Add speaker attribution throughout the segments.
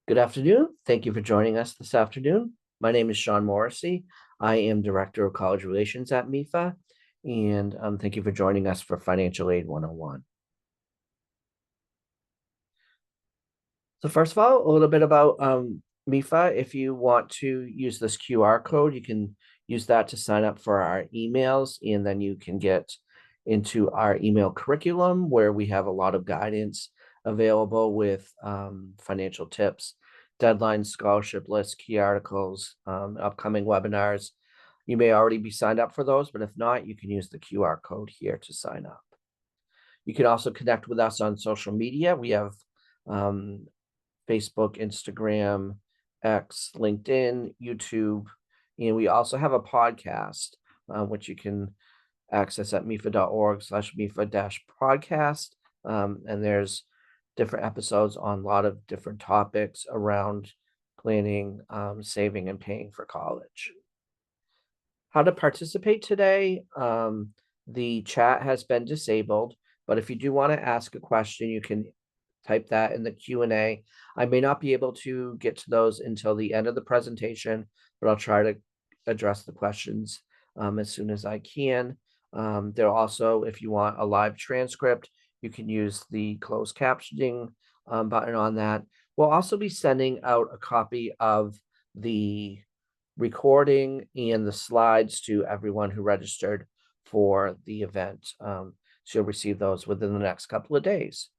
Speaker 1: Good afternoon. Thank you for joining us this afternoon. My name is Sean Morrissey. I am Director of College Relations at MEFA, and thank you for joining us for Financial Aid 101. So first of all, a little bit about MEFA. If you want to use this QR code, you can use that to sign up for our emails, and then you can get into our email curriculum where we have a lot of guidance available with financial tips, deadlines, scholarship lists, key articles, upcoming webinars. You may already be signed up for those, but if not, you can use the QR code here to sign up. You can also connect with us on social media. We have Facebook, Instagram, X, LinkedIn, YouTube, and we also have a podcast, which you can access at mefa.org/mefa-podcast. And there's different episodes on a lot of different topics around planning, saving, and paying for college. How to participate today? The chat has been disabled, but if you do want to ask a question, you can type that in the Q&A. I may not be able to get to those until the end of the presentation, but I'll try to address the questions as soon as I can. There also, if you want a live transcript, you can use the closed captioning button on that. We'll also be sending out a copy of the recording and the slides to everyone who registered for the event. So you'll receive those within the next couple of days.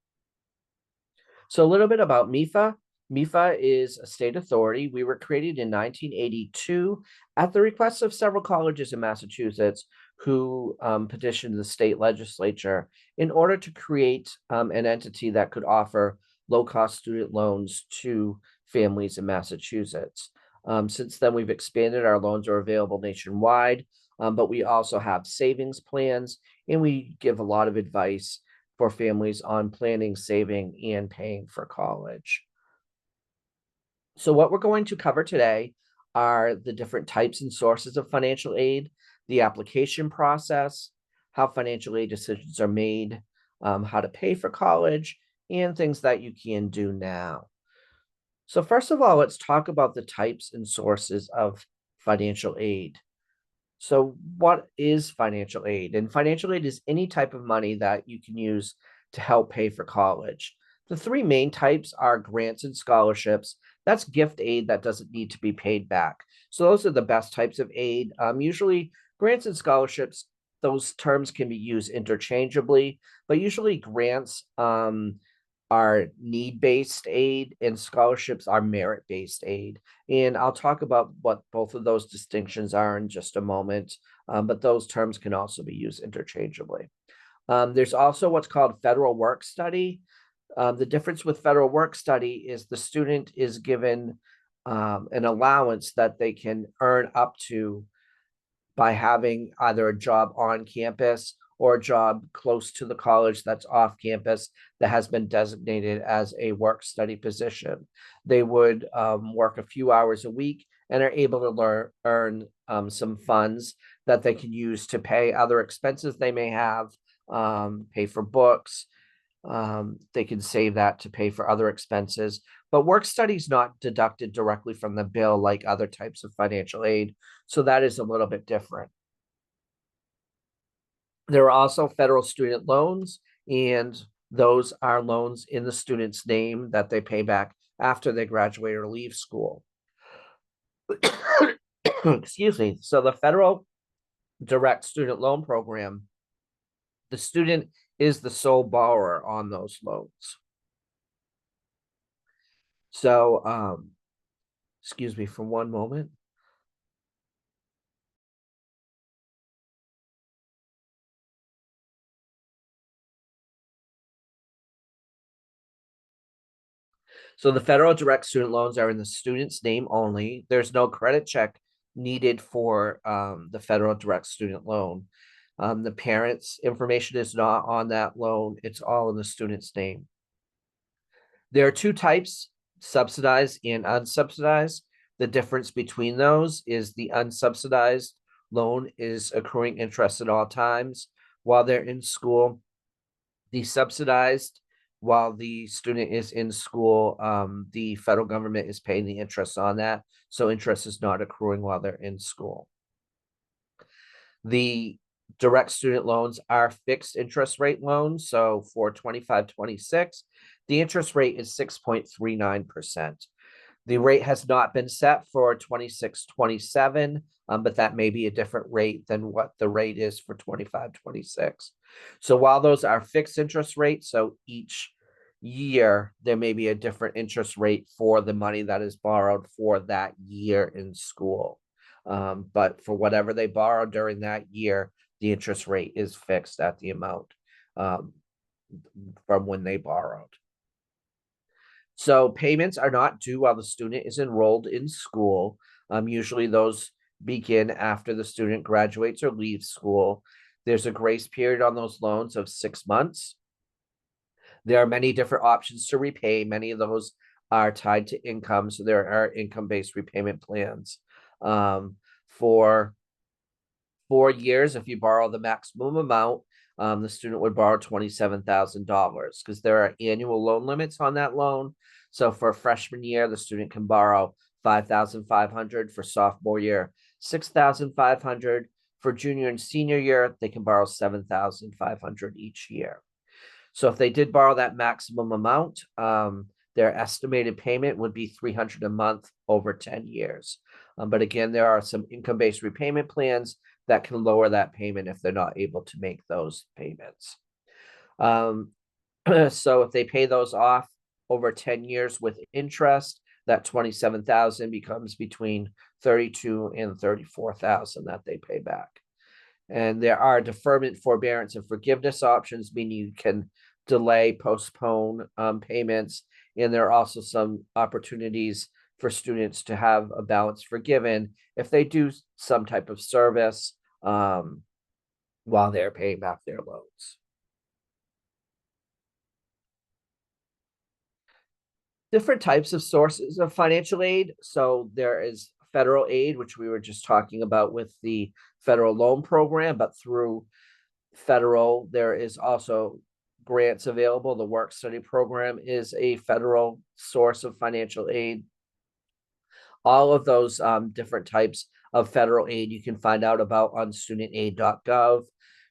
Speaker 1: So a little bit about MEFA. MEFA is a state authority. We were created in 1982 at the request of several colleges in Massachusetts who petitioned the state legislature in order to create an entity that could offer low-cost student loans to families in Massachusetts. Since then, we've expanded. Our loans are available nationwide, but we also have savings plans, and we give a lot of advice for families on planning, saving, and paying for college. So what we're going to cover today are the different types and sources of financial aid, the application process, how financial aid decisions are made, how to pay for college, and things that you can do now. So first of all, let's talk about the types and sources of financial aid. So what is financial aid? And financial aid is any type of money that you can use to help pay for college. The three main types are grants and scholarships. That's gift aid that doesn't need to be paid back. So those are the best types of aid. Usually grants and scholarships, those terms can be used interchangeably, but usually grants are need-based aid and scholarships are merit-based aid. And I'll talk about what both of those distinctions are in just a moment, but those terms can also be used interchangeably. There's also what's called federal work study. The difference with federal work study is the student is given an allowance that they can earn up to by having either a job on campus or a job close to the college that's off campus that has been designated as a work study position. They would work a few hours a week and are able to earn some funds that they can use to pay other expenses they may have, pay for books. They can save that to pay for other expenses. But work study is not deducted directly from the bill like other types of financial aid. So that is a little bit different. There are also federal student loans, and those are loans in the student's name that they pay back after they graduate or leave school. Excuse me. So the federal direct student loan program, the student is the sole borrower on those loans. So, excuse me for one moment. So the federal direct student loans are in the student's name only. There's no credit check needed for the federal direct student loan. The parents' information is not on that loan. It's all in the student's name. There are two types, subsidized and unsubsidized. The difference between those is the unsubsidized loan is accruing interest at all times while they're in school. The subsidized while the student is in school, the federal government is paying the interest on that. So interest is not accruing while they're in school. The direct student loans are fixed interest rate loans. So for 25-26, the interest rate is 6.39%. The rate has not been set for 26-27, but that may be a different rate than what the rate is for 25-26. So while those are fixed interest rates, so each year there may be a different interest rate for the money that is borrowed for that year in school. But for whatever they borrow during that year, the interest rate is fixed at the amount um, from when they borrowed. So payments are not due while the student is enrolled in school. Usually those begin after the student graduates or leaves school. There's a grace period on those loans of 6 months. There are many different options to repay. Many of those are tied to income. So there are income-based repayment plans. For 4 years, if you borrow the maximum amount, the student would borrow $27,000 because there are annual loan limits on that loan. So for freshman year, the student can borrow $5,500. For sophomore year, $6,500. For junior and senior year, they can borrow $7,500 each year. So if they did borrow that maximum amount, their estimated payment would be $300 a month over 10 years. But again, there are some income-based repayment plans that can lower that payment if they're not able to make those payments. So if they pay those off over 10 years with interest, that 27,000 becomes between 32 and 34,000 that they pay back. And there are deferment, forbearance, and forgiveness options, meaning you can delay, postpone payments. And there are also some opportunities for students to have a balance forgiven if they do some type of service while they're paying back their loans. Different types of sources of financial aid. So there is federal aid, which we were just talking about with the federal loan program, but through federal, there is also grants available. The work study program is a federal source of financial aid. All of those different types of federal aid you can find out about on studentaid.gov.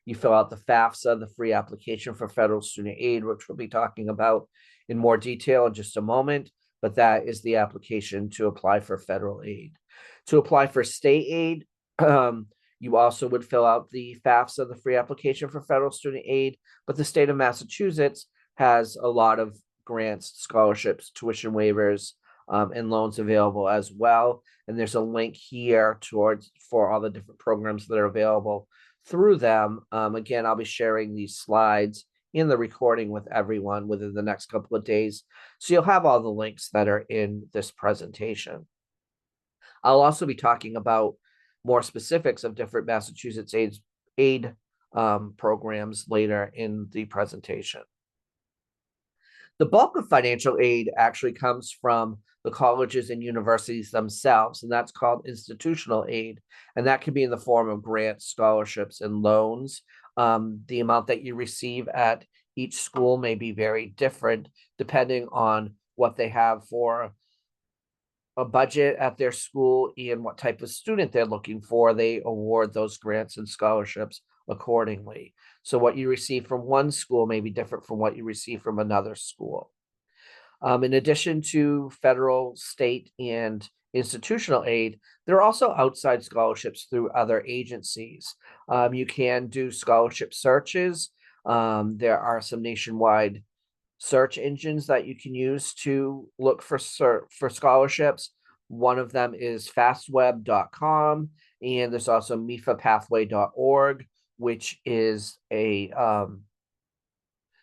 Speaker 1: You fill out the FAFSA, the free application for federal student aid, which we'll be talking about in more detail in just a moment, but that is the application to apply for federal aid. To apply for state aid, you also would fill out the FAFSA, the free application for federal student aid, but the state of Massachusetts has a lot of grants, scholarships, tuition waivers, and loans available as well. And there's a link here for all the different programs that are available through them. Again, I'll be sharing these slides in the recording with everyone within the next couple of days. So you'll have all the links that are in this presentation. I'll also be talking about more specifics of different Massachusetts aid programs later in the presentation. The bulk of financial aid actually comes from the colleges and universities themselves, and that's called institutional aid. And that can be in the form of grants, scholarships, and loans. The amount that you receive at each school may be very different depending on what they have for a budget at their school and what type of student they're looking for. They award those grants and scholarships accordingly. So what you receive from one school may be different from what you receive from another school. In addition to federal, state, and institutional aid, there are also outside scholarships through other agencies. You can do scholarship searches. There are some nationwide search engines that you can use to look for scholarships. One of them is fastweb.com, and there's also mefapathway.org, which is a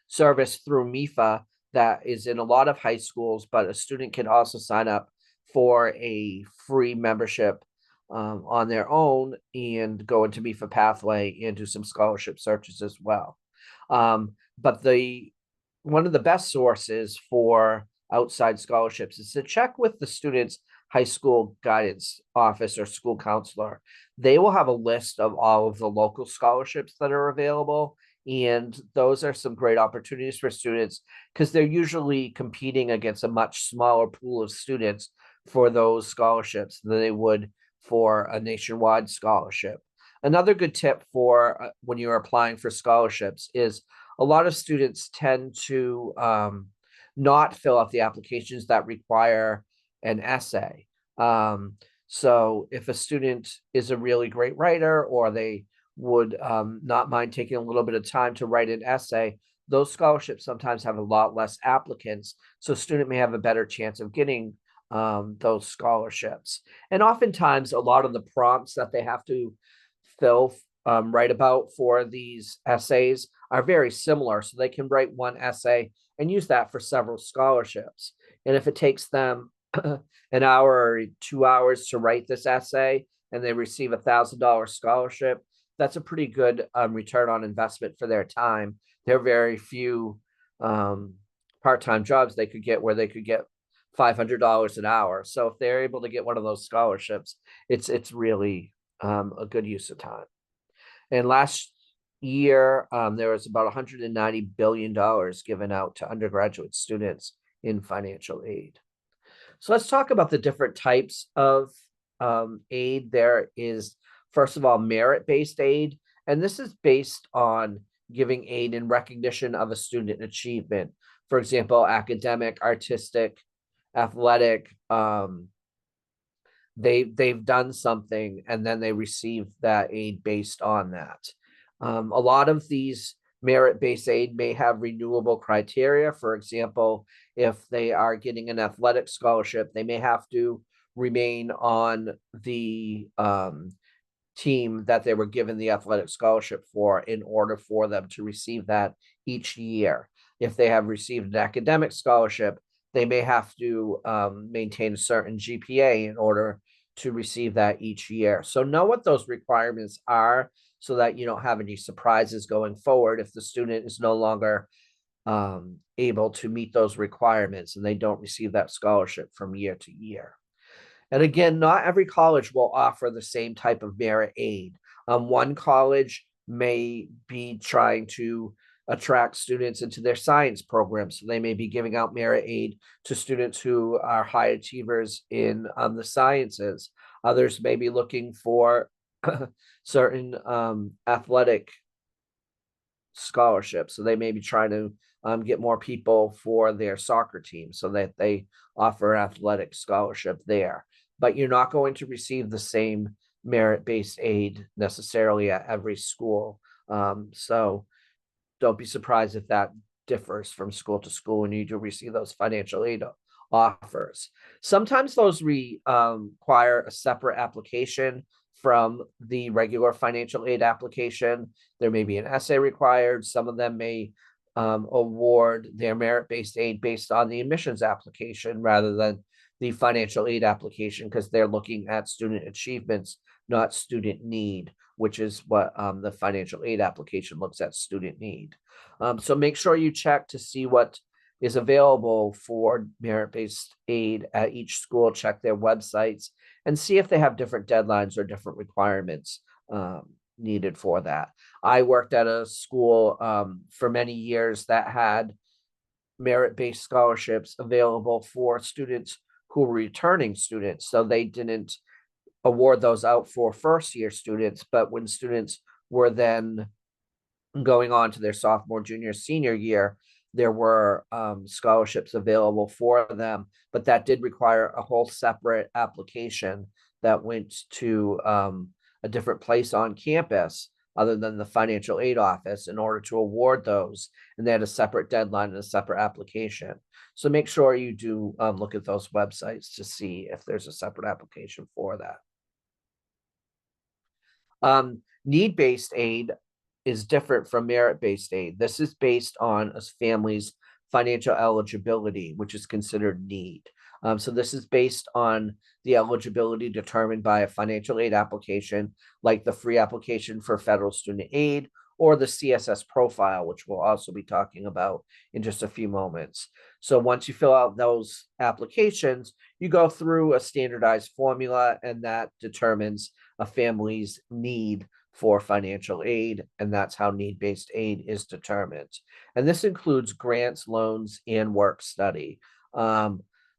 Speaker 1: service through MEFA that is in a lot of high schools, but a student can also sign up for a free membership on their own and go into MEFA Pathway and do some scholarship searches as well. But one of the best sources for outside scholarships is to check with the student's high school guidance office or school counselor. They will have a list of all of the local scholarships that are available, And those are some great opportunities for students because they're usually competing against a much smaller pool of students for those scholarships than they would for a nationwide scholarship. Another good tip for when you're applying for scholarships is a lot of students tend to not fill out the applications that require an essay. So if a student is a really great writer or they would not mind taking a little bit of time to write an essay, those scholarships sometimes have a lot less applicants. So a student may have a better chance of getting those scholarships. And oftentimes, a lot of the prompts that they have to fill, write about for these essays are very similar. So they can write one essay and use that for several scholarships. And if it takes them an hour or 2 hours to write this essay and they receive $1,000 scholarship, that's a pretty good return on investment for their time. There are very few part-time jobs they could get where they could get $500 an hour. So if they're able to get one of those scholarships, it's really a good use of time. And last year, there was about $190 billion given out to undergraduate students in financial aid. So let's talk about the different types of aid. There is, first of all, merit-based aid, and this is based on giving aid in recognition of a student achievement. For example, academic, artistic, athletic, they've done something and then they receive that aid based on that. A lot of these merit-based aid may have renewable criteria. For example, if they are getting an athletic scholarship, they may have to remain on the team that they were given the athletic scholarship for in order for them to receive that each year. If they have received an academic scholarship, they may have to maintain a certain GPA in order to receive that each year. So know what those requirements are so that you don't have any surprises going forward if the student is no longer able to meet those requirements and they don't receive that scholarship from year to year. And again, not every college will offer the same type of merit aid. One college may be trying to attract students into their science program, so they may be giving out merit aid to students who are high achievers in the sciences. Others may be looking for certain athletic scholarships, so they may be trying to get more people for their soccer team so that they offer athletic scholarship there. But you're not going to receive the same merit-based aid necessarily at every school. So don't be surprised if that differs from school to school and you do receive those financial aid offers. Sometimes those require a separate application from the regular financial aid application. There may be an essay required. Some of them may award their merit-based aid based on the admissions application rather than the financial aid application because they're looking at student achievements, not student need, which is what the financial aid application looks at, student need. So make sure you check to see what is available for merit-based aid at each school, check their websites, and see if they have different deadlines or different requirements needed for that. I worked at a school for many years that had merit-based scholarships available for students who were returning students. So they didn't award those out for first-year students, but when students were then going on to their sophomore, junior, senior year, there were scholarships available for them, but that did require a whole separate application that went to a different place on campus other than the financial aid office in order to award those. And they had a separate deadline and a separate application. So make sure you do look at those websites to see if there's a separate application for that. Need-based aid is different from merit-based aid. This is based on a family's financial eligibility, which is considered need. So this is based on the eligibility determined by a financial aid application, like the free application for federal student aid or the CSS profile, which we'll also be talking about in just a few moments. So once you fill out those applications, you go through a standardized formula, and that determines a family's need for financial aid, and that's how need-based aid is determined. And this includes grants, loans, and work study.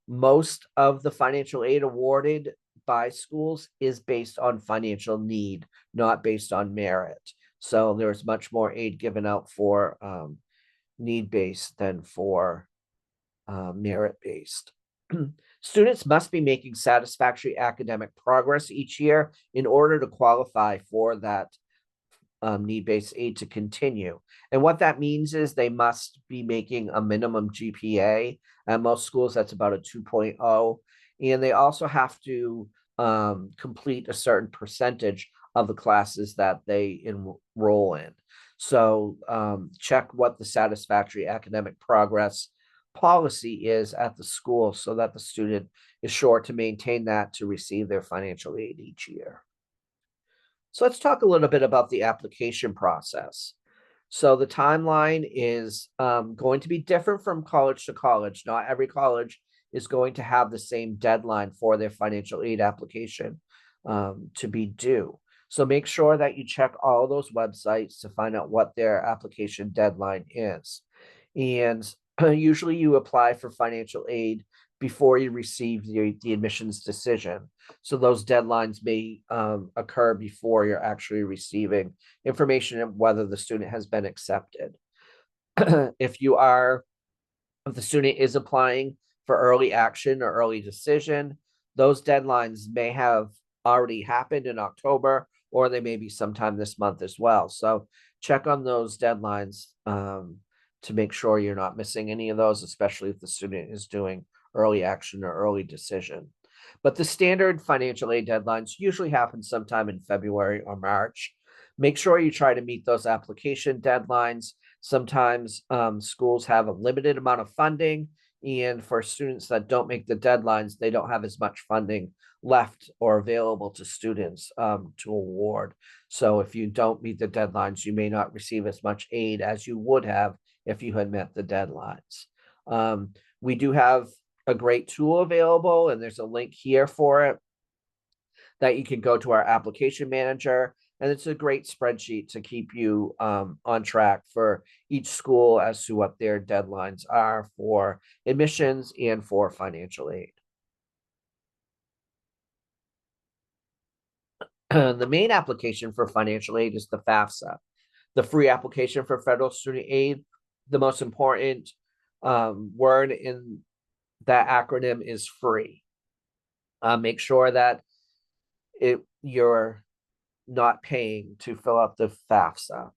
Speaker 1: Most of the financial aid awarded by schools is based on financial need, not based on merit. So there's much more aid given out for need-based than for merit-based. Students must be making satisfactory academic progress each year in order to qualify for that need-based aid to continue. And what that means is they must be making a minimum GPA. At most schools, that's about a 2.0. And they also have to complete a certain percentage of the classes that they enroll in. So check what the satisfactory academic progress policy is at the school so that the student is sure to maintain that to receive their financial aid each year. So let's talk a little bit about the application process. So the timeline is going to be different from college to college. Not every college is going to have the same deadline for their financial aid application to be due. So make sure that you check all those websites to find out what their application deadline is. And usually you apply for financial aid before you receive the admissions decision. So those deadlines may occur before you're actually receiving information on whether the student has been accepted. If the student is applying for early action or early decision, those deadlines may have already happened in October, or they may be sometime this month as well. So check on those deadlines to make sure you're not missing any of those, especially if the student is doing early action or early decision. But the standard financial aid deadlines usually happen sometime in February or March. Make sure you try to meet those application deadlines. Sometimes schools have a limited amount of funding, and for students that don't make the deadlines, they don't have as much funding left or available to students to award. So if you don't meet the deadlines, you may not receive as much aid as you would have if you had met the deadlines. We do have a great tool available, and there's a link here for it that you can go to our application manager. And it's a great spreadsheet to keep you on track for each school as to what their deadlines are for admissions and for financial aid. The main application for financial aid is the FAFSA, the free application for federal student aid. The most important word in that acronym is free. Make sure that you're not paying to fill out the FAFSA.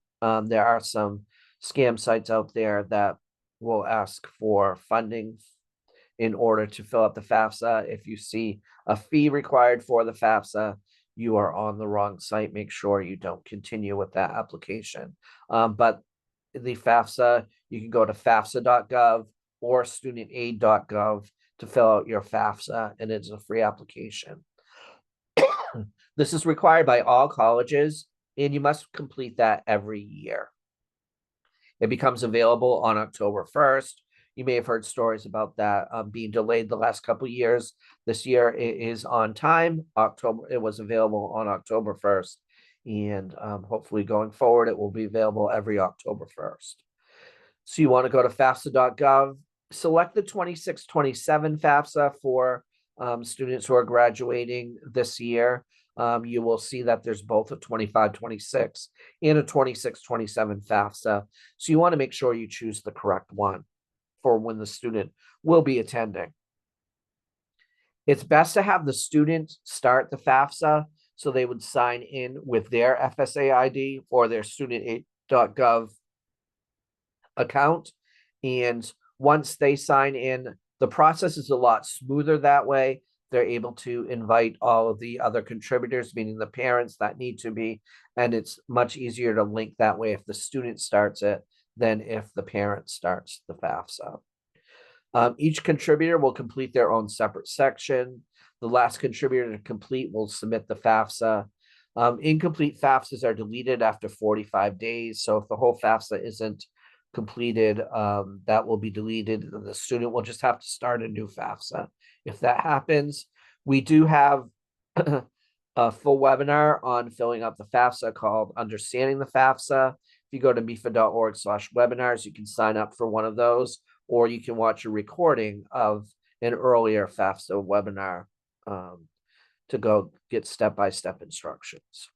Speaker 1: There are some scam sites out there that will ask for funding in order to fill out the FAFSA. If you see a fee required for the FAFSA, you are on the wrong site. Make sure you don't continue with that application. But the FAFSA, you can go to fafsa.gov or studentaid.gov to fill out your FAFSA, and it's a free application. This is required by all colleges, and you must complete that every year. It becomes available on October 1st. You may have heard stories about that being delayed the last couple of years. This year it is on time. It was available on October 1st, and hopefully going forward it will be available every October 1st. So you want to go to fafsa.gov, select the 26-27 FAFSA for students who are graduating this year. You will see that there's both a 25-26 and a 26-27 FAFSA. So you want to make sure you choose the correct one for when the student will be attending. It's best to have the student start the FAFSA, so they would sign in with their FSA ID or their studentaid.gov account. And once they sign in, the process is a lot smoother that way. They're able to invite all of the other contributors, meaning the parents that need to be, and it's much easier to link that way if the student starts it than if the parent starts the FAFSA. Each contributor will complete their own separate section. The last contributor to complete will submit the FAFSA. Incomplete FAFSAs are deleted after 45 days. So if the whole FAFSA isn't completed, that will be deleted. The student will just have to start a new FAFSA. If that happens, we do have a full webinar on filling out the FAFSA called Understanding the FAFSA. If you go to mefa.org/webinars, you can sign up for one of those, or you can watch a recording of an earlier FAFSA webinar to go get step-by-step instructions.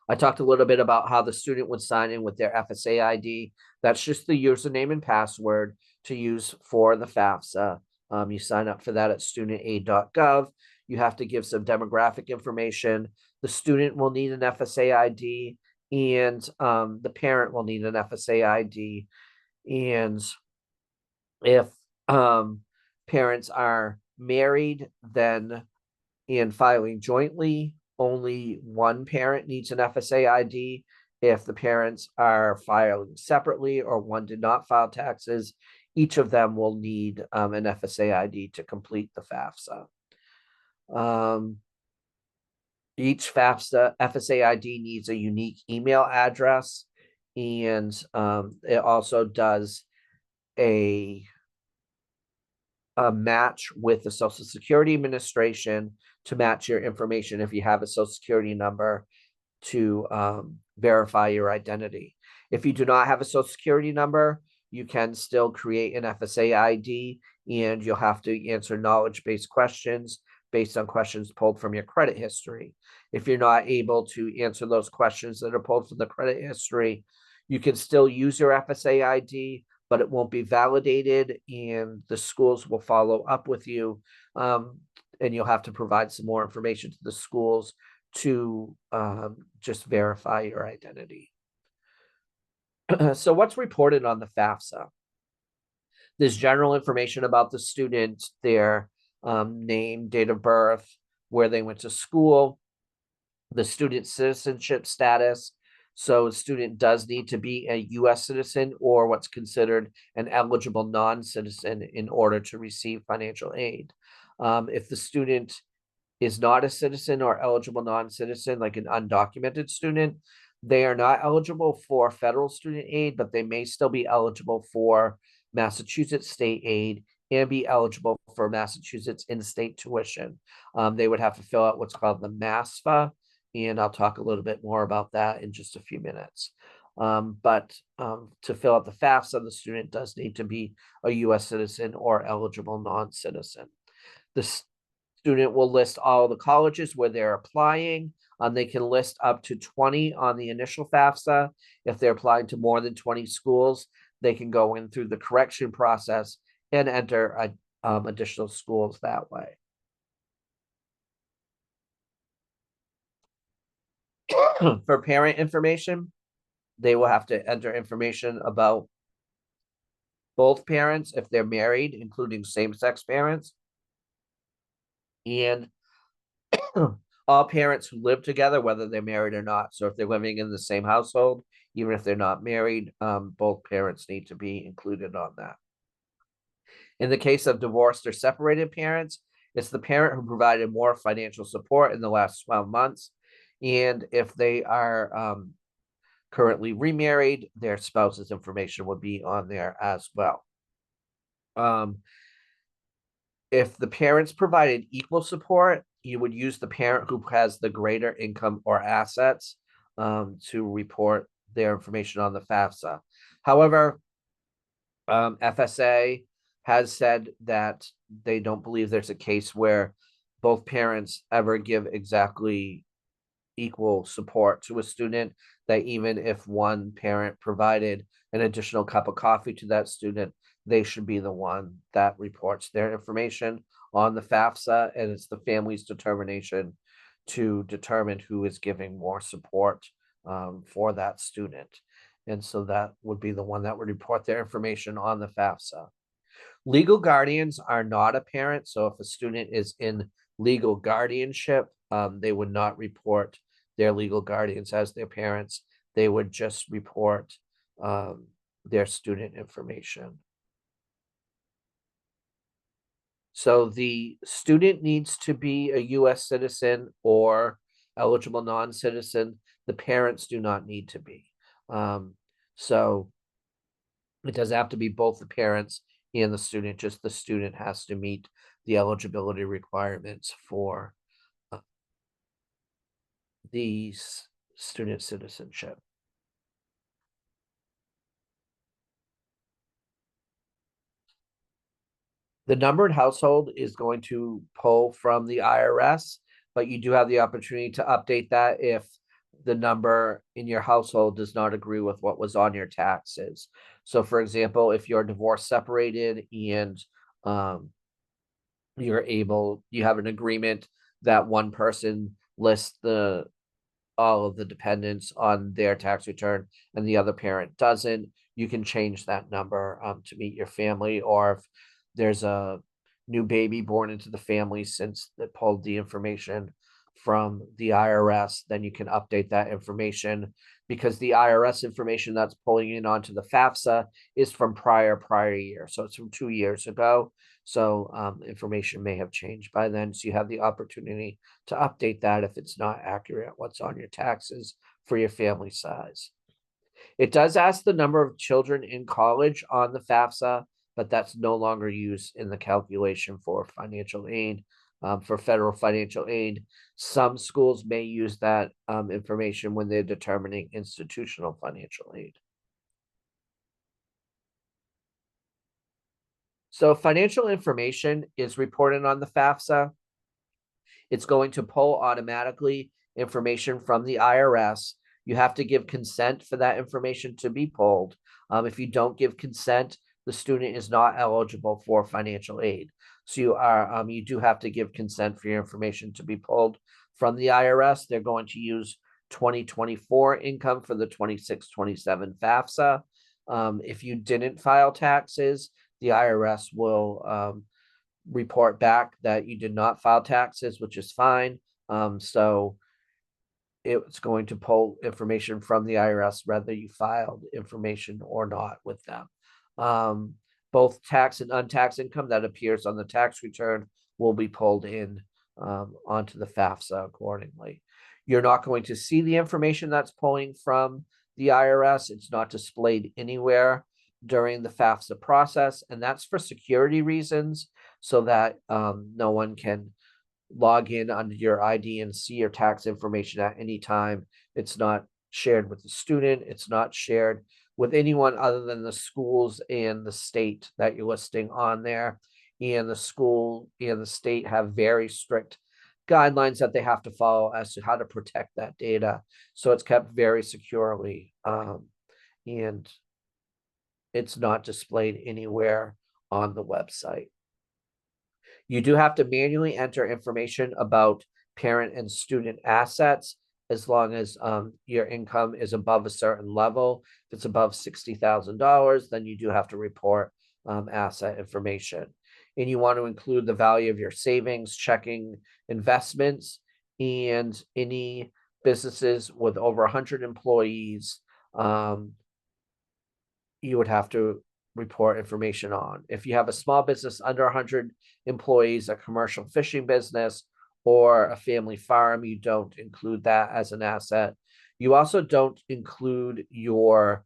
Speaker 1: I talked a little bit about how the student would sign in with their FSA ID. That's just the username and password to use for the FAFSA. You sign up for that at studentaid.gov. You have to give some demographic information. The student will need an FSA ID, and the parent will need an FSA ID. And if parents are married, then in filing jointly, only one parent needs an FSA ID. If the parents are filing separately or one did not file taxes, each of them will need an FSA ID to complete the FAFSA. Each FSA ID needs a unique email address, and it also does a match with the Social Security Administration to match your information if you have a Social Security number to verify your identity. If you do not have a Social Security number, you can still create an FSA ID, and you'll have to answer knowledge-based questions based on questions pulled from your credit history. If you're not able to answer those questions that are pulled from the credit history, you can still use your FSA ID, but it won't be validated, and the schools will follow up with you, and you'll have to provide some more information to the schools to just verify your identity. So what's reported on the FAFSA? There's general information about the student, their name, date of birth, where they went to school, the student citizenship status. So a student does need to be a U.S. citizen or what's considered an eligible non-citizen in order to receive financial aid. If the student is not a citizen or eligible non-citizen, like an undocumented student, they are not eligible for federal student aid, but they may still be eligible for Massachusetts state aid and be eligible for Massachusetts in-state tuition. They would have to fill out what's called the MEFA, and I'll talk a little bit more about that in just a few minutes. But to fill out the FAFSA, the student does need to be a U.S. citizen or eligible non-citizen. The student will list all the colleges where they're applying. They can list up to 20 on the initial FAFSA. If they're applying to more than 20 schools, they can go in through the correction process and enter additional schools that way. For parent information, they will have to enter information about both parents if they're married, including same-sex parents, and all parents who live together, whether they're married or not. So if they're living in the same household, even if they're not married, both parents need to be included on that. In the case of divorced or separated parents, it's the parent who provided more financial support in the last 12 months. And if they are currently remarried, their spouse's information would be on there as well. If the parents provided equal support, you would use the parent who has the greater income or assets to report their information on the FAFSA. However, FSA has said that they don't believe there's a case where both parents ever give exactly equal support to a student, that even if one parent provided an additional cup of coffee to that student, they should be the one that reports their information on the FAFSA, and it's the family's determination to determine who is giving more support for that student. And so that would be the one that would report their information on the FAFSA. Legal guardians are not a parent, so if a student is in legal guardianship, they would not report their legal guardians as their parents. They would just report their student information. So the student needs to be a U.S. citizen or eligible non-citizen. The parents do not need to be. So it doesn't have to be both the parents and the student, just the student has to meet the eligibility requirements for the student citizenship. The numbered household is going to pull from the IRS, but you do have the opportunity to update that if the number in your household does not agree with what was on your taxes. So, for example, if you're divorced separated and um, you have an agreement that one person lists the all of the dependents on their tax return and the other parent doesn't, you can change that number to meet your family. Or if there's a new baby born into the family since they pulled the information from the IRS, then you can update that information because the IRS information that's pulling in onto the FAFSA is from prior year. So it's from 2 years ago. So information may have changed by then. So you have the opportunity to update that if it's not accurate what's on your taxes for your family size. It does ask the number of children in college on the FAFSA, but that's no longer used in the calculation for financial aid. For federal financial aid, some schools may use that information when they're determining institutional financial aid. So financial information is reported on the FAFSA. It's going to pull automatically information from the IRS. You have to give consent for that information to be pulled. If you don't give consent, the student is not eligible for financial aid. So you do have to give consent for your information to be pulled from the IRS. They're going to use 2024 income for the 26-27 FAFSA. If you didn't file taxes, the IRS will report back that you did not file taxes, which is fine. So it's going to pull information from the IRS whether you filed information or not with them. Both tax and untaxed income that appears on the tax return will be pulled in onto the FAFSA accordingly. You're not going to see the information that's pulling from the IRS. It's not displayed anywhere during the FAFSA process, and that's for security reasons so that no one can log in under your ID and see your tax information at any time. It's not shared with the student. It's not shared with anyone other than the schools and the state that you're listing on there. And the school and the state have very strict guidelines that they have to follow as to how to protect that data. So it's kept very securely. And it's not displayed anywhere on the website. You do have to manually enter information about parent and student assets as long as your income is above a certain level. If it's above $60,000, then you do have to report asset information. And you want to include the value of your savings, checking, investments, and any businesses with over 100 employees. You would have to report information on. If you have a small business under 100 employees, a commercial fishing business, or a family farm, you don't include that as an asset. You also don't include your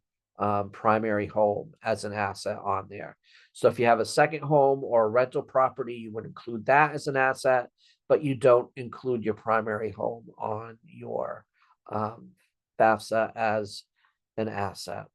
Speaker 1: primary home as an asset on there. So if you have a second home or a rental property, you would include that as an asset, but you don't include your primary home on your FAFSA as an asset.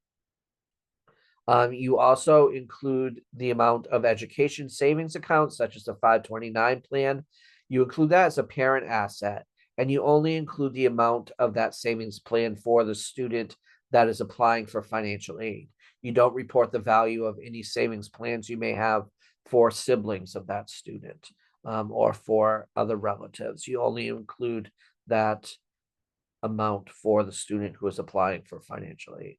Speaker 1: You also include the amount of education savings accounts, such as the 529 plan. You include that as a parent asset, and you only include the amount of that savings plan for the student that is applying for financial aid. You don't report the value of any savings plans you may have for siblings of that student or for other relatives. You only include that amount for the student who is applying for financial aid.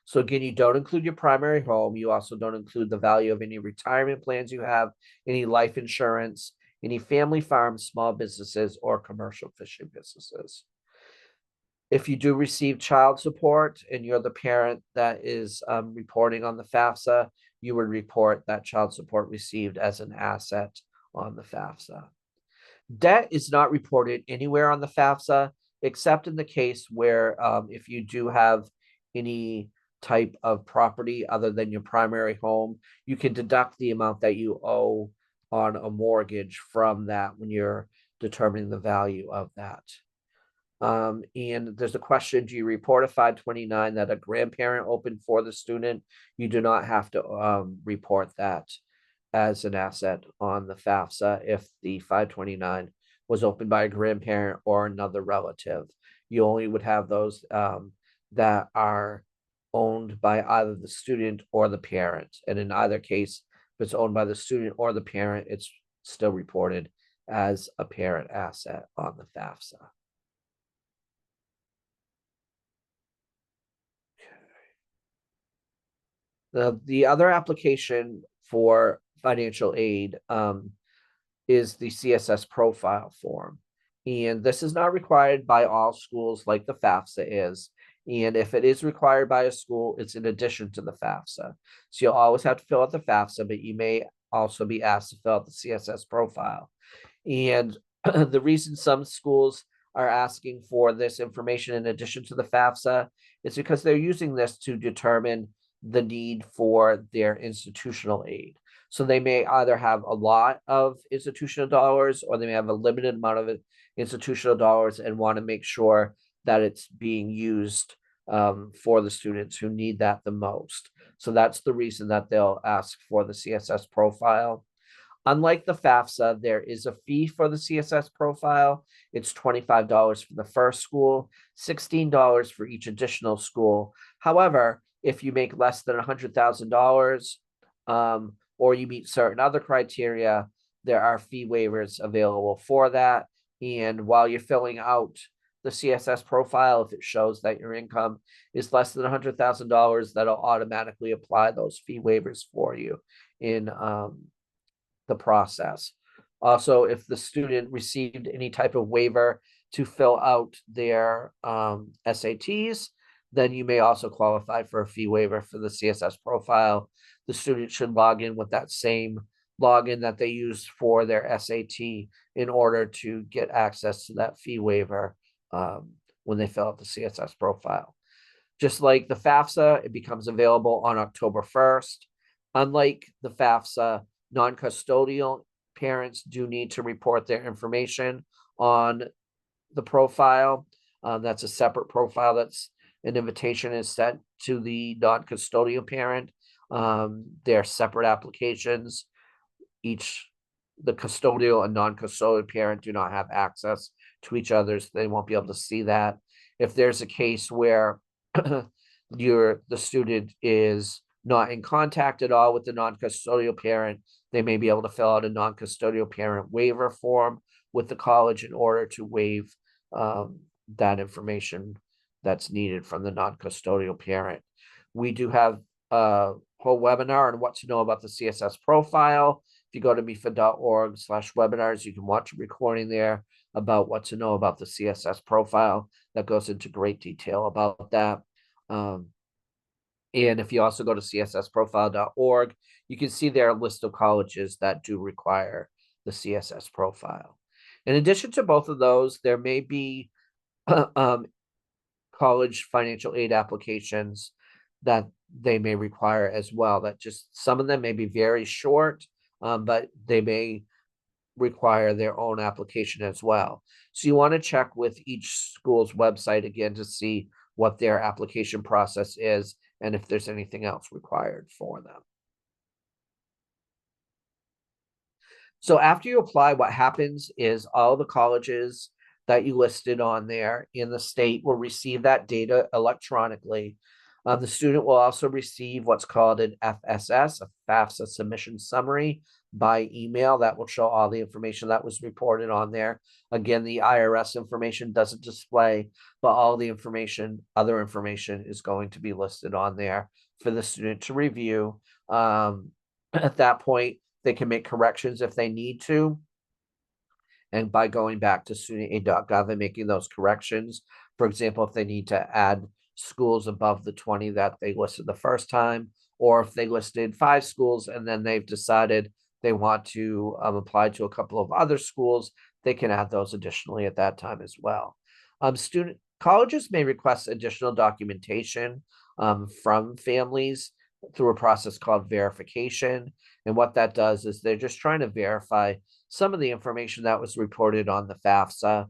Speaker 1: So again, you don't include your primary home. You also don't include the value of any retirement plans you have, any life insurance, any family farms, small businesses, or commercial fishing businesses. If you do receive child support and you're the parent that is reporting on the FAFSA, you would report that child support received as an asset on the FAFSA. Debt is not reported anywhere on the FAFSA, except in the case where if you do have any type of property other than your primary home, you can deduct the amount that you owe on a mortgage from that when you're determining the value of that. And there's a question, do you report a 529 that a grandparent opened for the student? You do not have to report that as an asset on the FAFSA if the 529 was opened by a grandparent or another relative. You only would have those that are owned by either the student or the parent. And in either case, if it's owned by the student or the parent, it's still reported as a parent asset on the FAFSA. The other application for financial aid is the CSS profile form. And this is not required by all schools like the FAFSA is. And if it is required by a school, it's in addition to the FAFSA. So you'll always have to fill out the FAFSA, but you may also be asked to fill out the CSS profile. And the reason some schools are asking for this information in addition to the FAFSA is because they're using this to determine the need for their institutional aid. So they may either have a lot of institutional dollars or they may have a limited amount of institutional dollars and want to make sure that it's being used for the students who need that the most. So that's the reason that they'll ask for the CSS profile. Unlike the FAFSA, there is a fee for the CSS profile. It's $25 for the first school, $16 for each additional school. However, if you make less than $100,000 or you meet certain other criteria, there are fee waivers available for that. And while you're filling out the CSS profile, if it shows that your income is less than $100,000, that'll automatically apply those fee waivers for you in the process. Also, if the student received any type of waiver to fill out their SATs, then you may also qualify for a fee waiver for the CSS profile. The student should log in with that same login that they used for their SAT in order to get access to that fee waiver when they fill out the CSS profile. Just like the FAFSA, it becomes available on October 1st. Unlike the FAFSA, non-custodial parents do need to report their information on the profile. That's a separate profile. That's an invitation is sent to the non-custodial parent. They're separate applications. The custodial and non-custodial parent do not have access to each other, so they won't be able to see that. If there's a case where the student is not in contact at all with the non-custodial parent, they may be able to fill out a non-custodial parent waiver form with the college in order to waive that information that's needed from the non-custodial parent. We do have a whole webinar on what to know about the CSS profile. If you go to mefa.org/webinars, you can watch a recording there about what to know about the CSS profile. That goes into great detail about that. And if you also go to cssprofile.org, you can see there a list of colleges that do require the CSS profile. In addition to both of those, there may be college financial aid applications that they may require as well. That just some of them may be very short, but they may require their own application as well. So you want to check with each school's website again to see what their application process is and if there's anything else required for them. So after you apply, what happens is all the colleges that you listed on there in the state will receive that data electronically. The student will also receive what's called an FSS, a FAFSA submission summary, by email. That will show all the information that was reported on there. Again, the IRS information doesn't display, but all the information, other information is going to be listed on there for the student to review. At that point, they can make corrections if they need to. And by going back to studentaid.gov and making those corrections, for example, if they need to add schools above the 20 that they listed the first time, or if they listed 5 schools and then they've decided they want to apply to a couple of other schools, they can add those additionally at that time as well. Colleges may request additional documentation from families through a process called verification. And what that does is they're just trying to verify some of the information that was reported on the FAFSA.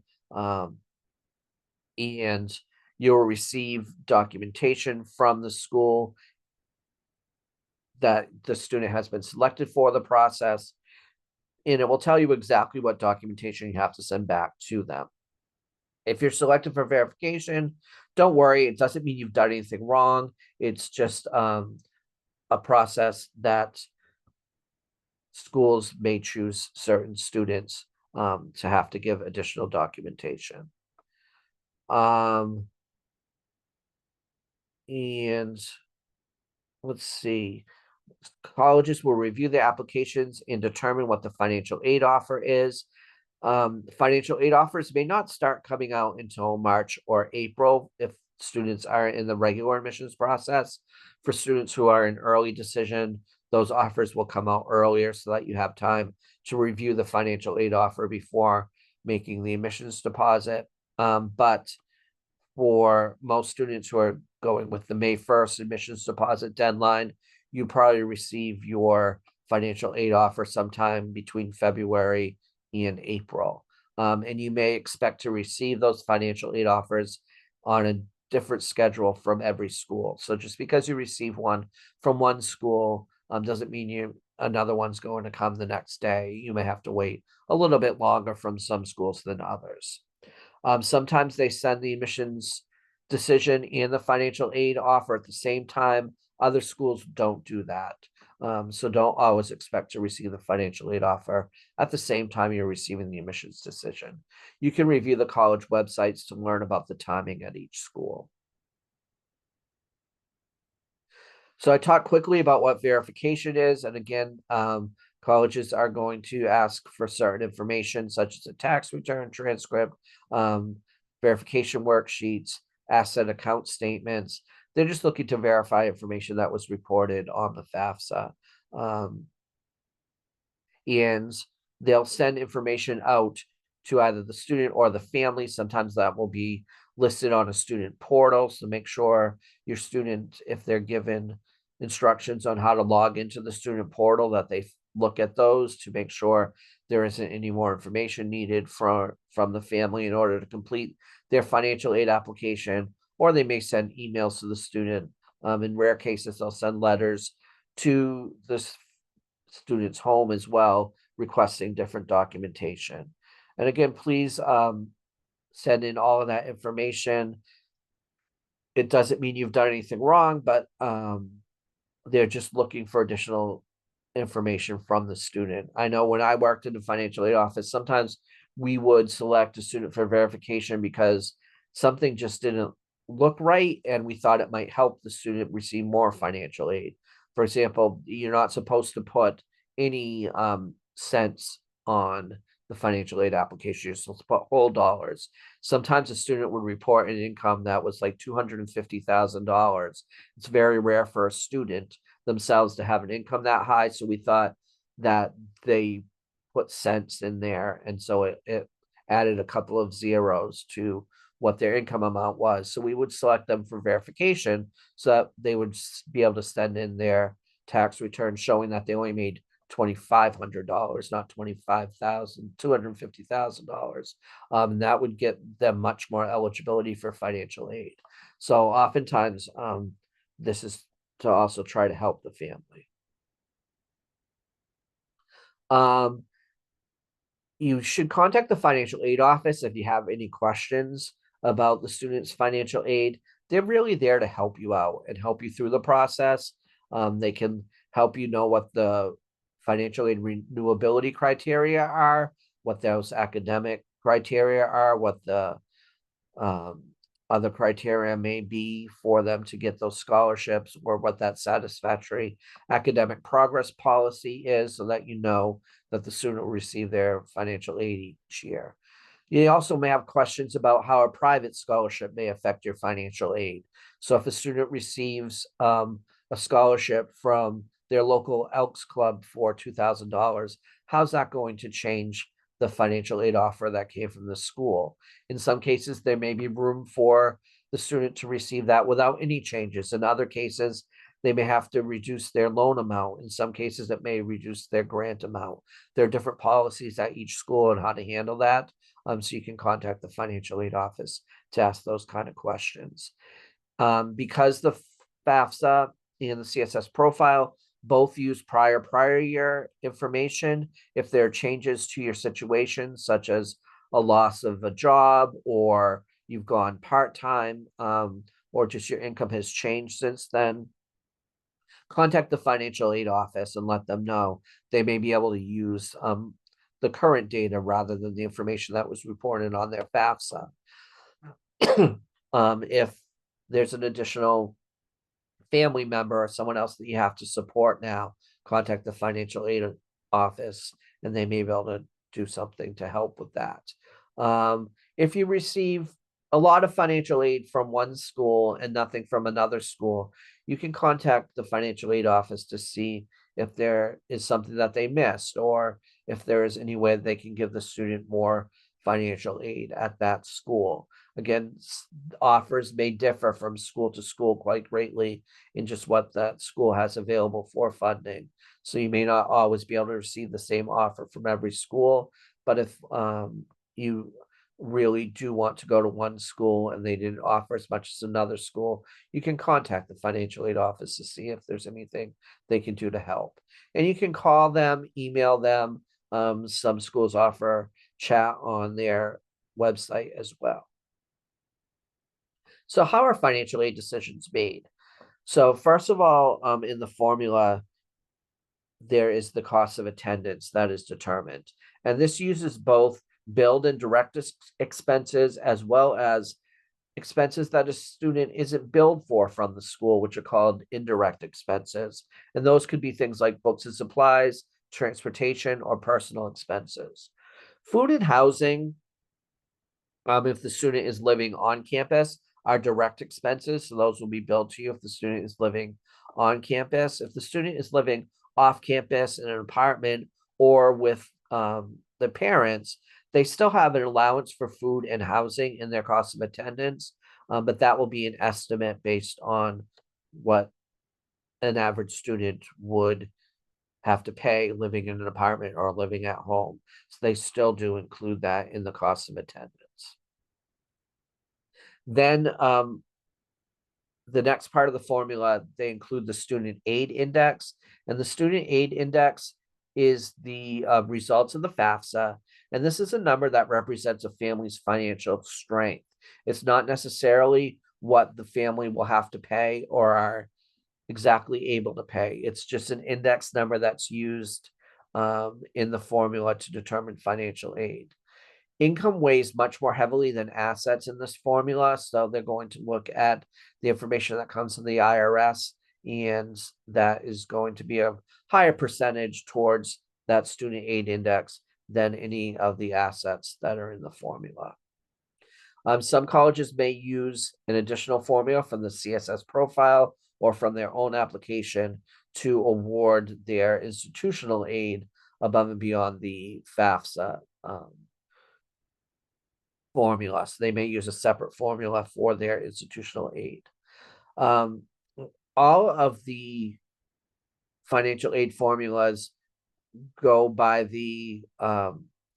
Speaker 1: and you'll receive documentation from the school that the student has been selected for the process, and it will tell you exactly what documentation you have to send back to them. If you're selected for verification, don't worry. It doesn't mean you've done anything wrong. It's just a process that schools may choose certain students to have to give additional documentation. And let's see. Colleges will review the applications and determine what the financial aid offer is. Financial aid offers may not start coming out until March or April if students are in the regular admissions process. For students who are in early decision, those offers will come out earlier so that you have time to review the financial aid offer before making the admissions deposit. But for most students who are going with the May 1st admissions deposit deadline, you probably receive your financial aid offer sometime between February and April. And you may expect to receive those financial aid offers on a different schedule from every school. So just because you receive one from one school doesn't mean another one's going to come the next day. You may have to wait a little bit longer from some schools than others. Sometimes they send the admissions decision and the financial aid offer at the same time. Other schools don't do that. So don't always expect to receive the financial aid offer at the same time you're receiving the admissions decision. You can review the college websites to learn about the timing at each school. So I talked quickly about what verification is. And again, colleges are going to ask for certain information such as a tax return transcript, verification worksheets, asset account statements. They're just looking to verify information that was reported on the FAFSA. And they'll send information out to either the student or the family. Sometimes that will be listed on a student portal. So make sure your student, if they're given instructions on how to log into the student portal, that they look at those to make sure there isn't any more information needed from the family in order to complete their financial aid application. Or they may send emails to the student. In rare cases, they'll send letters to the student's home as well, requesting different documentation. And again, please send in all of that information. It doesn't mean you've done anything wrong, but they're just looking for additional information from the student. I know when I worked in the financial aid office, sometimes we would select a student for verification because something just didn't look right and we thought it might help the student receive more financial aid. For example, you're not supposed to put any cents on the financial aid application. You're supposed to put whole dollars. Sometimes a student would report an income that was like $250,000. It's very rare for a student themselves to have an income that high. So we thought that they put cents in there. And so it added a couple of zeros to what their income amount was. So we would select them for verification so that they would be able to send in their tax return showing that they only made $2,500, not $250,000. That would get them much more eligibility for financial aid. So oftentimes, this is to also try to help the family. You should contact the financial aid office if you have any questions about the student's financial aid. They're really there to help you out and help you through the process. They can help you know what the financial aid renewability criteria are, what those academic criteria are, what the other criteria may be for them to get those scholarships, or what that satisfactory academic progress policy is, so that you know that the student will receive their financial aid each year. You also may have questions about how a private scholarship may affect your financial aid. So if a student receives a scholarship from their local Elks Club for $2,000, how's that going to change the financial aid offer that came from the school? In some cases, there may be room for the student to receive that without any changes. In other cases, They may have to reduce their loan amount. In some cases, it may reduce their grant amount. There are different policies at each school on how to handle that. So you can contact the financial aid office to ask those kind of questions. Because the FAFSA and the CSS profile both use prior year information, if there are changes to your situation, such as a loss of a job, or you've gone part-time, or just your income has changed since then, contact the financial aid office and let them know. They may be able to use the current data rather than the information that was reported on their FAFSA. If there's an additional family member or someone else that you have to support now, contact the financial aid office and they may be able to do something to help with that. If you receive a lot of financial aid from one school and nothing from another school, you can contact the financial aid office to see if there is something that they missed, or if there is any way they can give the student more financial aid at that school. Again, offers may differ from school to school quite greatly in just what that school has available for funding. So you may not always be able to receive the same offer from every school, but if you really do want to go to one school and they didn't offer as much as another school, you can contact the financial aid office to see if there's anything they can do to help. And you can call them, email them. Some schools offer chat on their website as well. So how are financial aid decisions made? So first of all, in the formula, there is the cost of attendance that is determined. And this uses both billed and direct expenses, as well as expenses that a student isn't billed for from the school, which are called indirect expenses. And those could be things like books and supplies, transportation, or personal expenses. Food and housing, if the student is living on campus, are direct expenses. So those will be billed to you if the student is living on campus. If the student is living off campus in an apartment or with the parents, they still have an allowance for food and housing in their cost of attendance, but that will be an estimate based on what an average student would have to pay living in an apartment or living at home. So they still do include that in the cost of attendance. Then the next part of the formula, they include the student aid index, and the student aid index is the results of the FAFSA. And this is a number that represents a family's financial strength. It's not necessarily what the family will have to pay or are exactly able to pay. It's just an index number that's used in the formula to determine financial aid. Income weighs much more heavily than assets in this formula, so they're going to look at the information that comes from the IRS, and that is going to be a higher percentage towards that student aid index than any of the assets that are in the formula. Some colleges may use an additional formula from the CSS profile or from their own application to award their institutional aid above and beyond the FAFSA formula. So they may use a separate formula for their institutional aid. All of the financial aid formulas go by the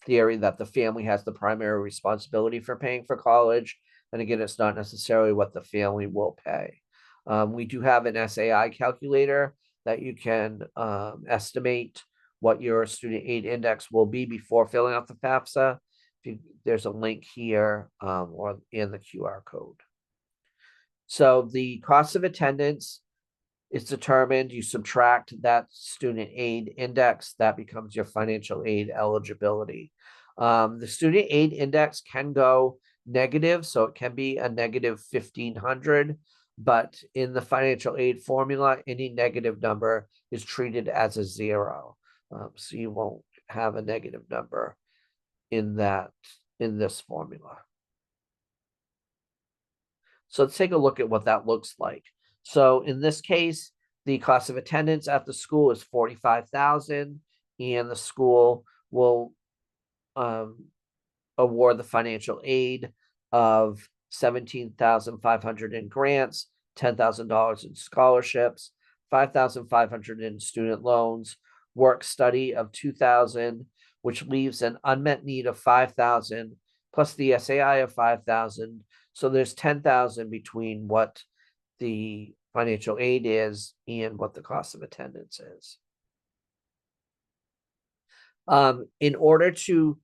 Speaker 1: theory that the family has the primary responsibility for paying for college. And again, it's not necessarily what the family will pay. We do have an SAI calculator that you can estimate what your student aid index will be before filling out the FAFSA. There's a link here or in the QR code. So the cost of attendance is determined. You subtract that student aid index, that becomes your financial aid eligibility. The student aid index can go negative, so it can be a negative 1,500, but in the financial aid formula, any negative number is treated as a zero. So you won't have a negative number in this formula. So let's take a look at what that looks like. So in this case, the cost of attendance at the school is $45,000, and the school will award the financial aid of $17,500 in grants, $10,000 in scholarships, 5,500 in student loans, work study of 2,000, which leaves an unmet need of 5,000 plus the SAI of 5,000. So there's 10,000 between what the financial aid is and what the cost of attendance is. In order to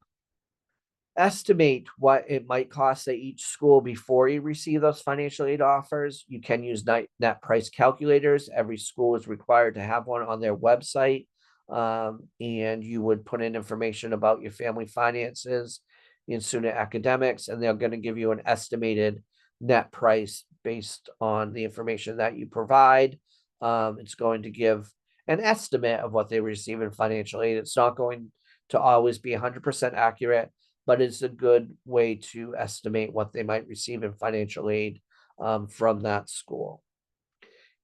Speaker 1: estimate what it might cost at each school before you receive those financial aid offers, you can use net price calculators. Every school is required to have one on their website. And you would put in information about your family finances and student academics, and they're going to give you an estimated net price based on the information that you provide. It's going to give an estimate of what they receive in financial aid. It's not going to always be 100% accurate, but it's a good way to estimate what they might receive in financial aid from that school.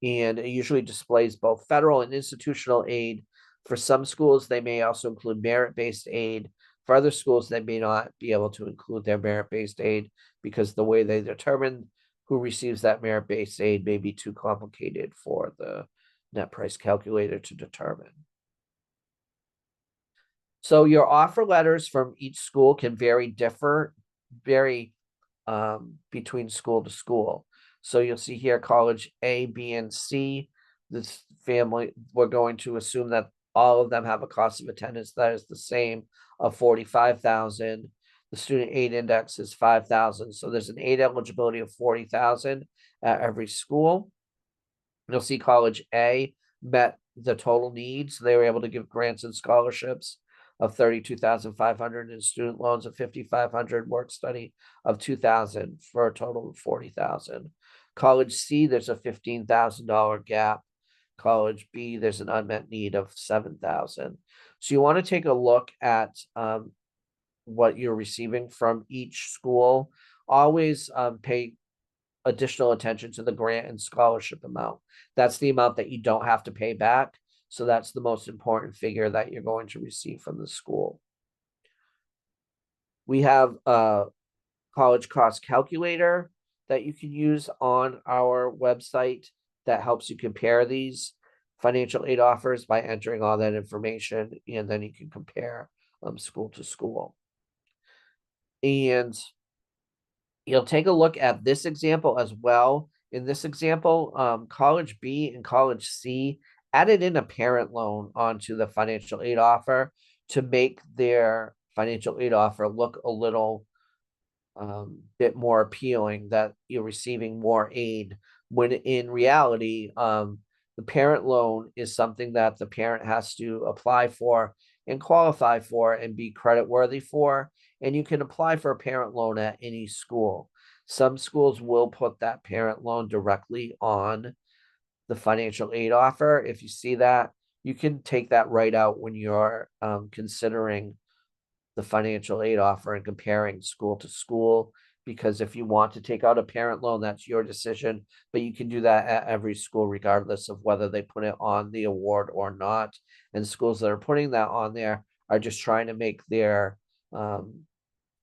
Speaker 1: And it usually displays both federal and institutional aid. For some schools, they may also include merit-based aid. For other schools, they may not be able to include their merit-based aid because the way they determine who receives that merit-based aid may be too complicated for the net price calculator to determine. So your offer letters from each school can vary between school to school. So you'll see here college A, B, and C. This family, we're going to assume that all of them have a cost of attendance that is the same of 45,000. The student aid index is 5,000. So there's an aid eligibility of 40,000 at every school. You'll see college A met the total needs. They were able to give grants and scholarships of 32,500 and student loans of 5,500, work study of 2,000 for a total of 40,000. College C, there's a $15,000 gap. College B, there's an unmet need of 7,000. So you want to take a look at what you're receiving from each school. Always pay additional attention to the grant and scholarship amount. That's the amount that you don't have to pay back. So that's the most important figure that you're going to receive from the school. We have a college cost calculator that you can use on our website that helps you compare these financial aid offers by entering all that information, and then you can compare school to school. And you'll take a look at this example as well. In this example, college B and college C added in a parent loan onto the financial aid offer to make their financial aid offer look a little bit more appealing, that you're receiving more aid, when in reality, the parent loan is something that the parent has to apply for and qualify for and be credit worthy for. And you can apply for a parent loan at any school. Some schools will put that parent loan directly on the financial aid offer. If you see that, you can take that right out when you're considering the financial aid offer and comparing school to school. Because if you want to take out a parent loan, that's your decision, but you can do that at every school regardless of whether they put it on the award or not. And schools that are putting that on there are just trying to make their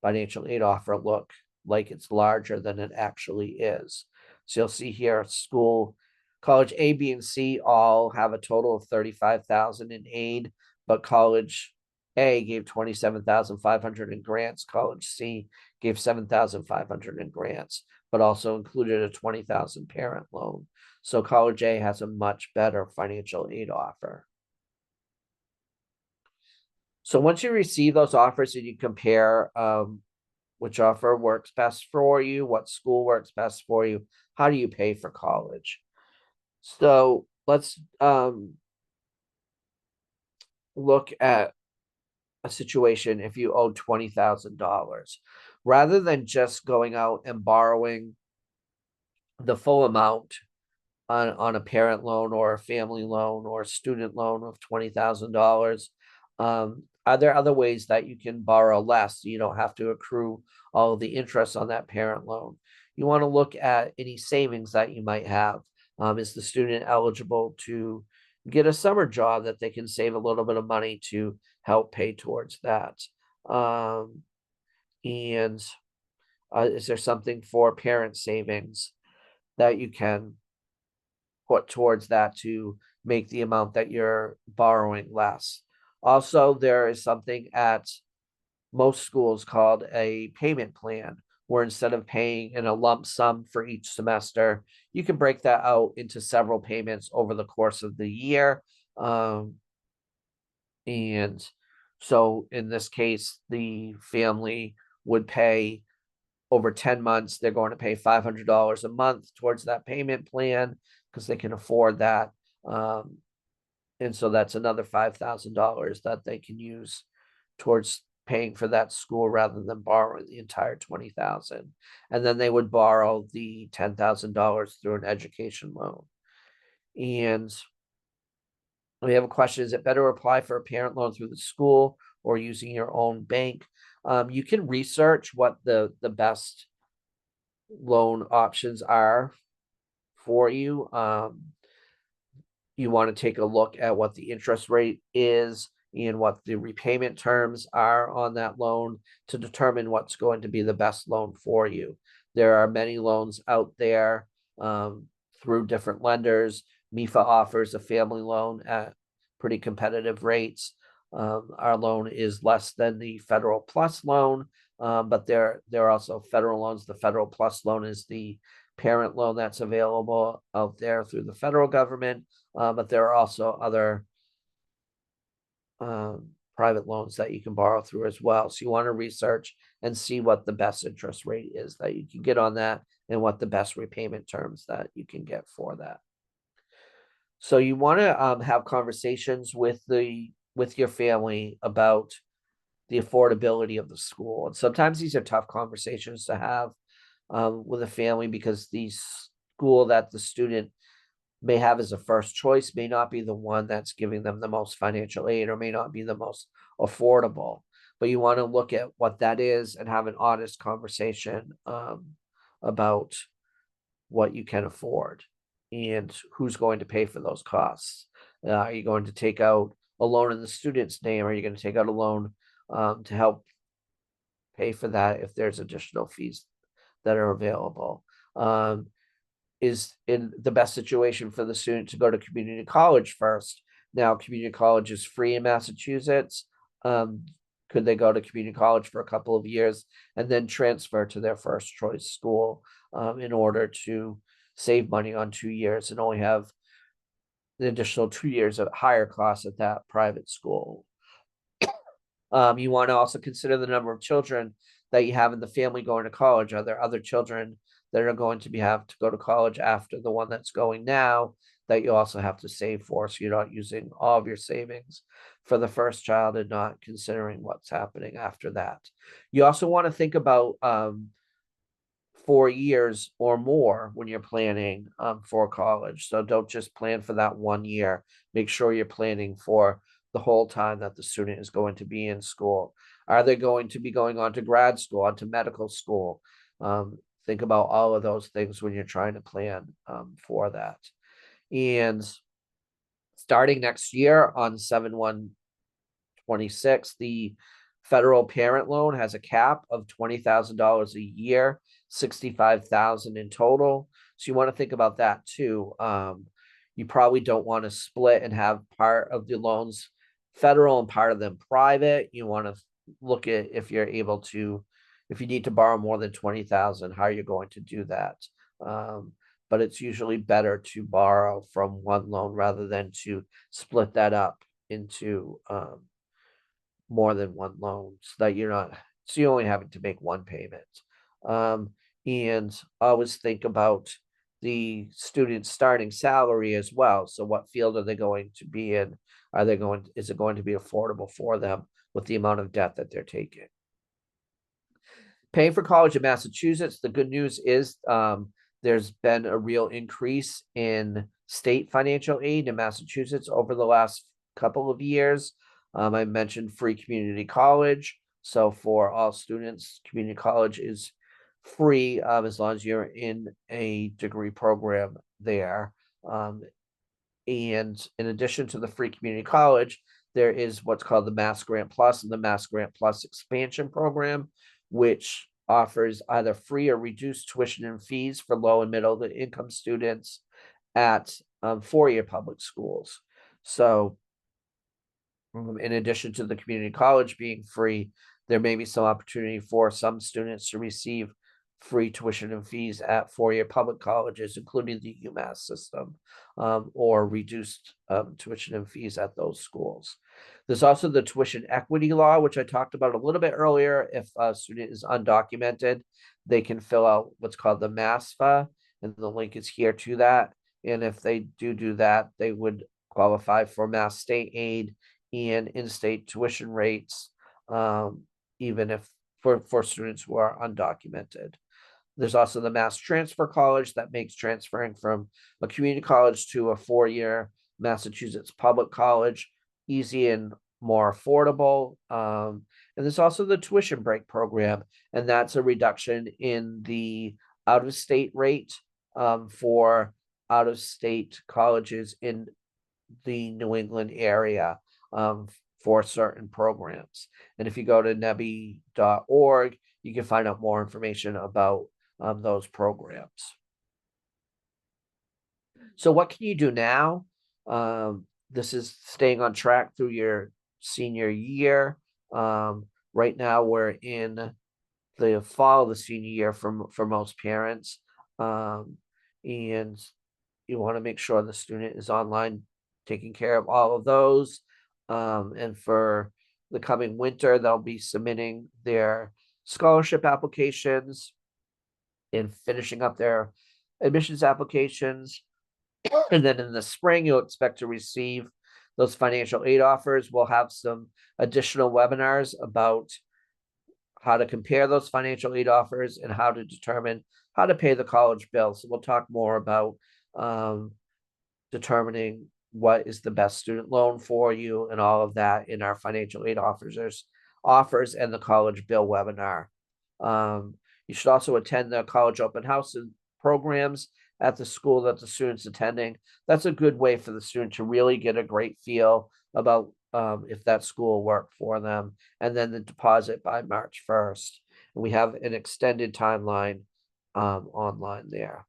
Speaker 1: financial aid offer look like it's larger than it actually is. So you'll see here college A, B, and C all have a total of 35,000 in aid, but college A gave 27,500 in grants. College C gave 7,500 in grants, but also included a 20,000 parent loan. So college A has a much better financial aid offer. So once you receive those offers and you compare which offer works best for you, what school works best for you, how do you pay for college? So let's look at a situation if you owe $20,000. Rather than just going out and borrowing the full amount on a parent loan or a family loan or a student loan of $20,000, are there other ways that you can borrow less so you don't have to accrue all of the interest on that parent loan? You want to look at any savings that you might have. Is the student eligible to get a summer job that they can save a little bit of money to help pay towards that? And is there something for parent savings that you can put towards that to make the amount that you're borrowing less. Also, there is something at most schools called a payment plan, where instead of paying in a lump sum for each semester, you can break that out into several payments over the course of the year. And so in this case, the family would pay over 10 months. They're going to pay $500 a month towards that payment plan because they can afford that. And so that's another $5,000 that they can use towards paying for that school rather than borrowing the entire 20,000. And then they would borrow the $10,000 through an education loan. And we have a question: is it better to apply for a parent loan through the school or using your own bank? You can research what the best loan options are for you. You want to take a look at what the interest rate is and what the repayment terms are on that loan to determine what's going to be the best loan for you. There are many loans out there through different lenders. MEFA offers a family loan at pretty competitive rates. Our loan is less than the Federal Plus loan, but there are also federal loans. The Federal Plus loan is the parent loan that's available out there through the federal government, but there are also other private loans that you can borrow through as well. So you want to research and see what the best interest rate is that you can get on that and what the best repayment terms that you can get for that. So you want to have conversations with your family about the affordability of the school. And sometimes these are tough conversations to have with a family because the school that the student may have as a first choice may not be the one that's giving them the most financial aid or may not be the most affordable. But you want to look at what that is and have an honest conversation about what you can afford and who's going to pay for those costs. Are you going to take out a loan in the student's name? Are you going to take out a loan to help pay for that if there's additional fees that are available? Is in the best situation for the student to go to community college first? Now, community college is free in Massachusetts. Could they go to community college for a couple of years and then transfer to their first choice school in order to save money on 2 years and only have the additional 2 years of higher costs at that private school? You want to also consider the number of children that you have in the family going to college. Are there other children that are going to have to go to college after the one that's going now that you also have to save for, so you're not using all of your savings for the first child and not considering what's happening after that? You also want to think about 4 years or more when you're planning for college. So don't just plan for that 1 year. Make sure you're planning for the whole time that the student is going to be in school. Are they going to be going on to grad school, onto medical school? Think about all of those things when you're trying to plan for that. And starting next year on 7/1/26, the federal parent loan has a cap of $20,000 a year, 65,000 in total. So you want to think about that too. You probably don't want to split and have part of the loans federal and part of them private. You want to look at if you're able to, if you need to borrow more than 20,000, how you're going to do that. But it's usually better to borrow from one loan rather than to split that up into more than one loan, so that you're only having to make one payment. And always think about the student's starting salary as well. So what field are they going to be in? Is it going to be affordable for them with the amount of debt that they're taking? Paying for college in Massachusetts, the good news is there's been a real increase in state financial aid in Massachusetts over the last couple of years. I mentioned free community college. So for all students, community college is free as long as you're in a degree program there. And in addition to the free community college, there is what's called the Mass Grant Plus and the Mass Grant Plus expansion program, which offers either free or reduced tuition and fees for low and middle income students at four-year public schools. So in addition to the community college being free, there may be some opportunity for some students to receive free tuition and fees at four-year public colleges, including the UMass system, or reduced tuition and fees at those schools. There's also the tuition equity law, which I talked about a little bit earlier. If a student is undocumented, they can fill out what's called the MEFA, and the link is here to that. And if they do that, they would qualify for Mass State Aid and in-state tuition rates, even if for students who are undocumented. There's also the Mass Transfer College that makes transferring from a community college to a four-year Massachusetts public college easy and more affordable. And there's also the tuition break program, and that's a reduction in the out-of-state rate for out-of-state colleges in the New England area for certain programs. And if you go to nebi.org, you can find out more information about those programs. So what can you do now? This is staying on track through your senior year. Right now we're in the fall of the senior year for most parents. And you want to make sure the student is online taking care of all of those. And for the coming winter, they'll be submitting their scholarship applications and finishing up their admissions applications. And then in the spring, you'll expect to receive those financial aid offers. We'll have some additional webinars about how to compare those financial aid offers and how to determine how to pay the college bill. So we'll talk more about determining what is the best student loan for you and all of that in our financial aid offers and the college bill webinar. You should also attend the college open house programs at the school that the student's attending. That's a good way for the student to really get a great feel about if that school will work for them, and then the deposit by March 1st. And we have an extended timeline online there.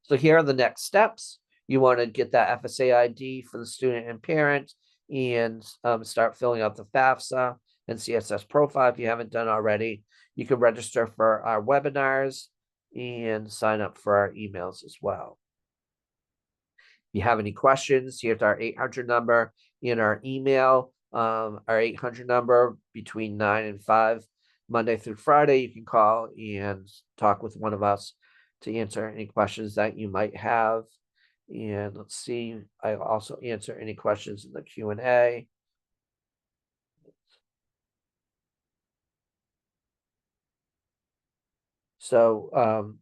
Speaker 1: So here are the next steps. You want to get that FSA ID for the student and parent and start filling out the FAFSA and CSS profile if you haven't done already. You can register for our webinars and sign up for our emails as well. If you have any questions, here's our 800 number in our email. Our 800 number between 9 and 5, Monday through Friday. You can call and talk with one of us to answer any questions that you might have. And let's see, I'll also answer any questions in the Q&A. So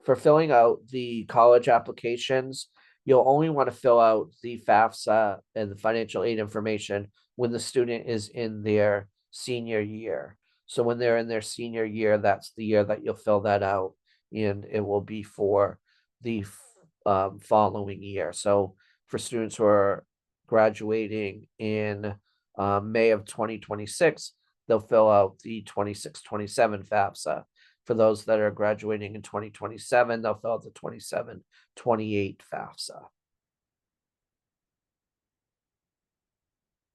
Speaker 1: for filling out the college applications, you'll only want to fill out the FAFSA and the financial aid information when the student is in their senior year. So when they're in their senior year, that's the year that you'll fill that out, and it will be for the following year. So for students who are graduating in May of 2026, they'll fill out the 26-27 FAFSA. For those that are graduating in 2027, they'll fill out the 27-28 FAFSA.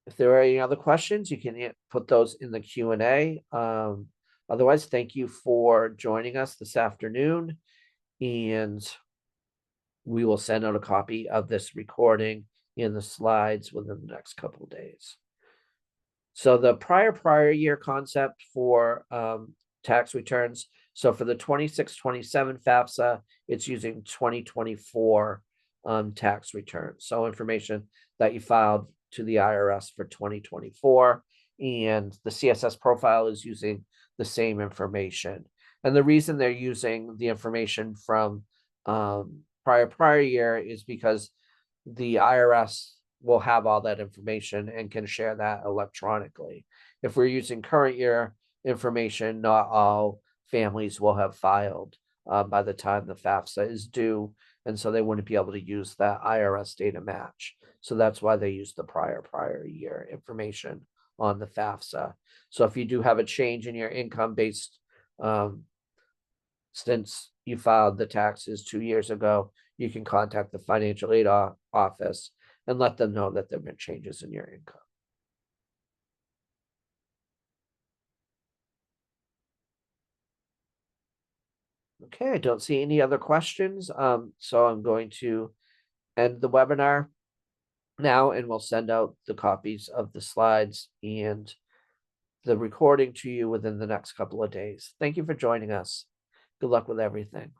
Speaker 1: If there are any other questions, you can put those in the Q&A. Otherwise, thank you for joining us this afternoon, and we will send out a copy of this recording in the slides within the next couple of days. So the prior year concept for tax returns. So for the 26-27 FAFSA, it's using 2024 tax returns. So information that you filed to the IRS for 2024, and the CSS profile is using the same information. And the reason they're using the information from prior year is because the IRS will have all that information and can share that electronically. If we're using current year information, not all families will have filed by the time the FAFSA is due, and so they wouldn't be able to use that IRS data match. So that's why they use the prior year information on the FAFSA. So if you do have a change in your income based since you filed the taxes 2 years ago, you can contact the financial aid office and let them know that there have been changes in your income. Okay, I don't see any other questions. So I'm going to end the webinar now, and we'll send out the copies of the slides and the recording to you within the next couple of days. Thank you for joining us. Good luck with everything.